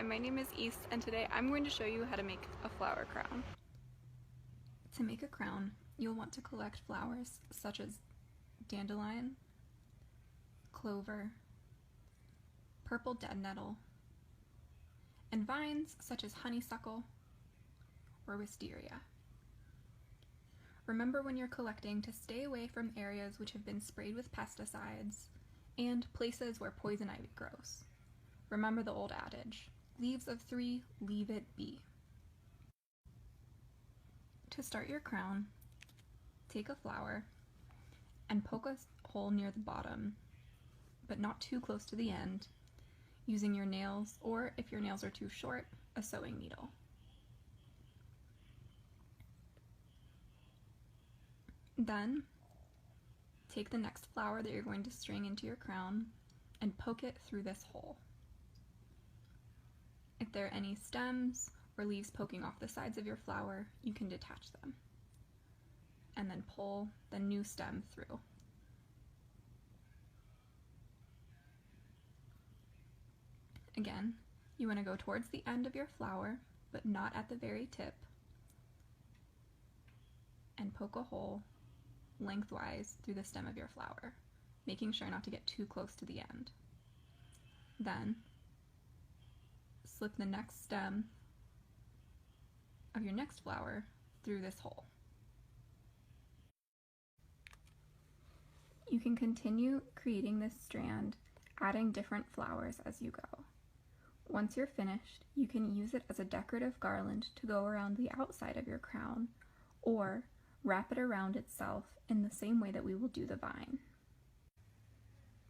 Hi, my name is East, and today I'm going to show you how to make a flower crown. To make a crown, you'll want to collect flowers such as dandelion, clover, purple dead nettle, and vines such as honeysuckle or wisteria. Remember when you're collecting to stay away from areas which have been sprayed with pesticides and places where poison ivy grows. Remember the old adage, leaves of three, leave it be. To start your crown, take a flower and poke a hole near the bottom, but not too close to the end, using your nails, or if your nails are too short, a sewing needle. Then, take the next flower that you're going to string into your crown and poke it through this hole. If there are any stems or leaves poking off the sides of your flower, you can detach them. And then pull the new stem through. Again, you want to go towards the end of your flower, but not at the very tip, and poke a hole lengthwise through the stem of your flower, making sure not to get too close to the end. Then, slip the next stem of your next flower through this hole. You can continue creating this strand, adding different flowers as you go. Once you're finished, you can use it as a decorative garland to go around the outside of your crown, or wrap it around itself in the same way that we will do the vine.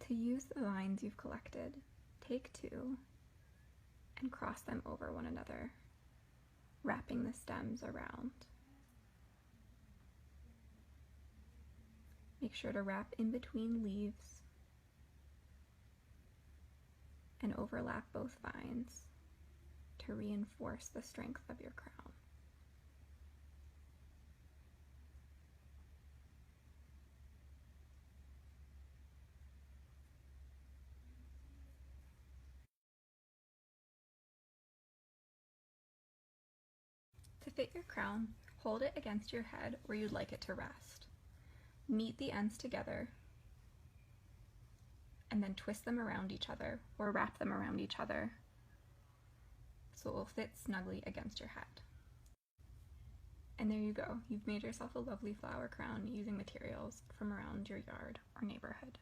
To use the vines you've collected, take two and cross them over one another, wrapping the stems around. Make sure to wrap in between leaves and overlap both vines to reinforce the strength of your crown. To fit your crown, hold it against your head where you'd like it to rest. Meet the ends together and then twist them around each other or wrap them around each other so it will fit snugly against your head. And there you go, you've made yourself a lovely flower crown using materials from around your yard or neighborhood.